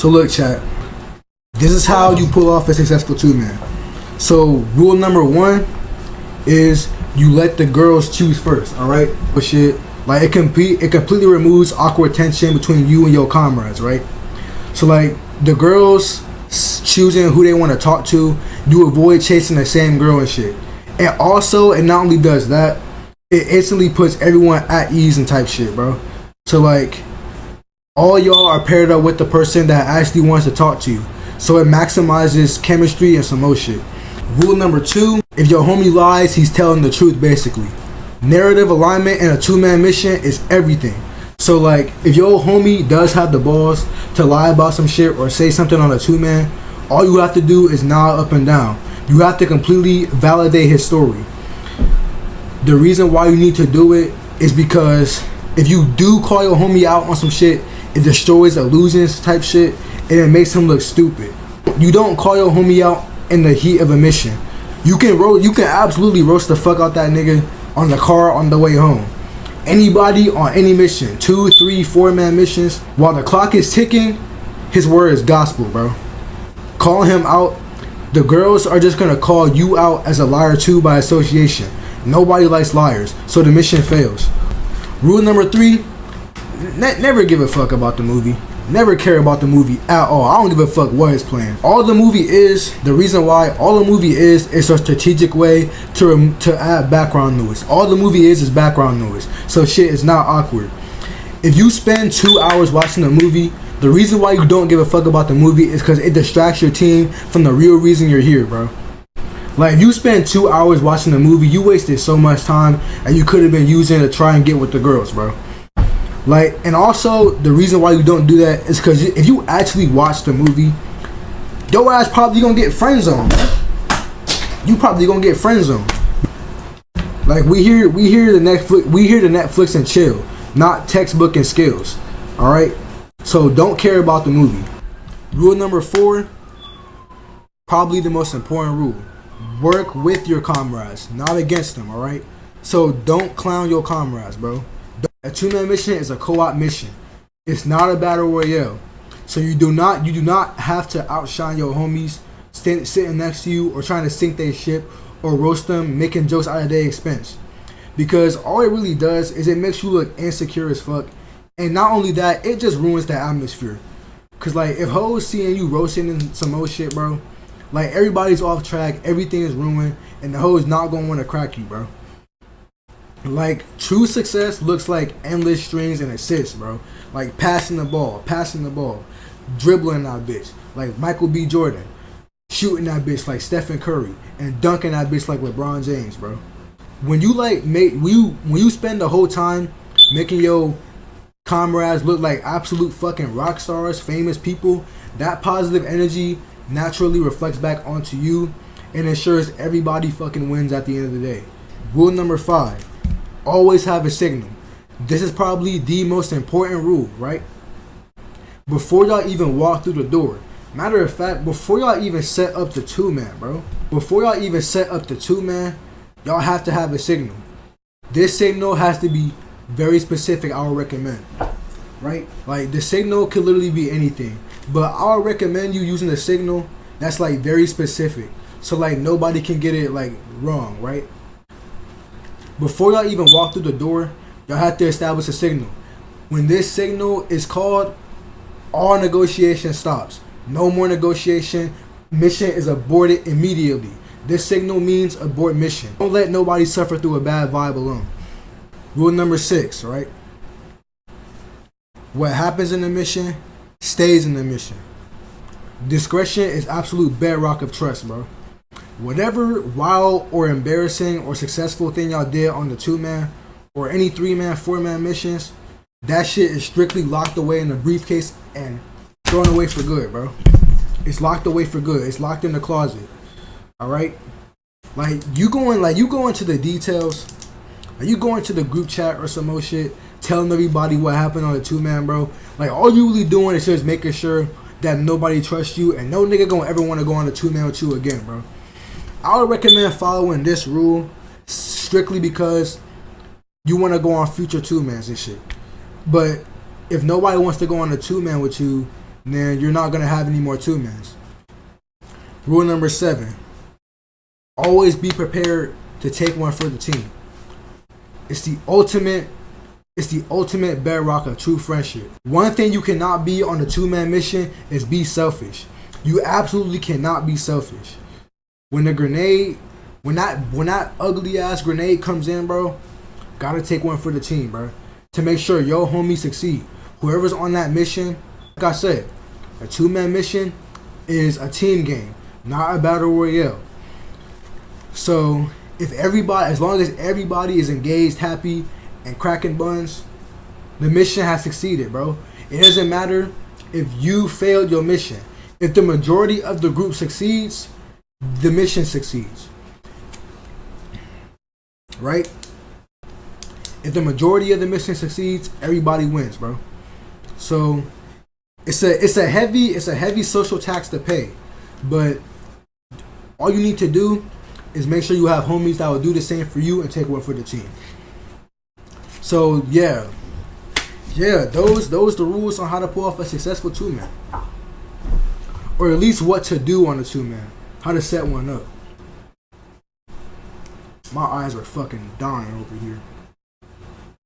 So look, chat. This is how you pull off a successful two-man. So rule number one is you let the girls choose first. All right, but shit, like it completely removes awkward tension between you and your comrades, right? So like the girls choosing who they want to talk to, you avoid chasing the same girl and shit. And also, it not only does that, it instantly puts everyone at ease and type shit, bro. So like, all y'all are paired up with the person that actually wants to talk to you. So it maximizes chemistry and some more shit. Rule number two, if your homie lies, he's telling the truth basically. Narrative alignment in a two-man mission is everything. So like, if your homie does have the balls to lie about some shit or say something on a two-man, all you have to do is nod up and down. You have to completely validate his story. The reason why you need to do it is because if you do call your homie out on some shit, it destroys illusions type shit and it makes him look stupid. You don't call your homie out in the heat of a mission. You can absolutely roast the fuck out that nigga on the car on the way home. Anybody on any mission, 2, 3, 4-man missions, while the clock is ticking, his word is gospel, bro. Call him out. The girls are just gonna call you out as a liar too by association. Nobody likes liars, so the mission fails. Rule number 3, never give a fuck about the movie. Never care about the movie at all. I don't give a fuck what is playing. All the movie is, the reason why all the movie is a strategic way to add background noise. All the movie is background noise. So shit is not awkward. If you spend 2 hours watching a movie, the reason why you don't give a fuck about the movie is because it distracts your team from the real reason you're here, bro. Like, if you spend 2 hours watching a movie, you wasted so much time and you could have been using it to try and get with the girls, bro. Like, and also the reason why you don't do that is because if you actually watch the movie, your ass probably gonna get friend zoned. You probably gonna get friend zoned. Like, we hear the Netflix and chill, not textbook and skills. All right, so don't care about the movie. Rule number 4, probably the most important rule: work with your comrades, not against them. All right, so don't clown your comrades, bro. A two-man mission is a co-op mission. It's not a battle royale. So you do not have to outshine your homies sitting next to you or trying to sink their ship or roast them, making jokes out of their expense. Because all it really does is it makes you look insecure as fuck. And not only that, it just ruins the atmosphere. Cause like, if hoes seeing you roasting and some old shit, bro, like everybody's off track, everything is ruined, and the hoes not gonna want to crack you, bro. Like, true success looks like endless strings and assists, bro. Like passing the ball, dribbling that bitch like Michael B. Jordan, shooting that bitch like Stephen Curry, and dunking that bitch like LeBron James, bro. When you when you spend the whole time making your comrades look like absolute fucking rock stars, famous people, that positive energy naturally reflects back onto you and ensures everybody fucking wins at the end of the day. Rule number 5. Always have a signal. This is probably the most important rule, right? Before y'all even walk through the door. Matter of fact, before y'all even set up the two-man, bro. Before y'all even set up the two-man, y'all have to have a signal. This signal has to be very specific, I would recommend. Right? Like, the signal could literally be anything. But I would recommend you using a signal that's like very specific. So like nobody can get it like wrong, right? Before y'all even walk through the door, y'all have to establish a signal. When this signal is called, all negotiation stops. No more negotiation. Mission is aborted immediately. This signal means abort mission. Don't let nobody suffer through a bad vibe alone. Rule number 6, right? What happens in the mission stays in the mission. Discretion is absolute bedrock of trust, bro. Whatever wild or embarrassing or successful thing y'all did on the 2-man or any 3-man, 4-man missions, that shit is strictly locked away in the briefcase and thrown away for good, bro. It's locked away for good. It's locked in the closet. All right? Like, you go into the details. Like, you go into the group chat or some more shit, telling everybody what happened on the 2-man, bro. Like, all you really doing is just making sure that nobody trusts you and no nigga gonna ever want to go on the 2-man with you again, bro. I would recommend following this rule strictly because you want to go on future 2-mans and shit. But if nobody wants to go on a 2-man with you, then you're not gonna have any more two mans. Rule number 7: always be prepared to take one for the team. It's the ultimate bedrock of true friendship. One thing you cannot be on a two-man mission is be selfish. You absolutely cannot be selfish. When that ugly ass grenade comes in, bro, gotta take one for the team, bro, to make sure your homie succeed. Whoever's on that mission, like I said, a two-man mission is a team game, not a battle royale. So as long as everybody is engaged, happy, and cracking buns, the mission has succeeded, bro. It doesn't matter if you failed your mission. If the majority of the group succeeds, the mission succeeds. Right? If the majority of the mission succeeds, everybody wins, bro. So it's a heavy social tax to pay, but all you need to do is make sure you have homies that will do the same for you and take one for the team. So yeah, those the rules on how to pull off a successful two-man, or at least what to do on a two-man, how to set one up. My eyes are fucking dying over here.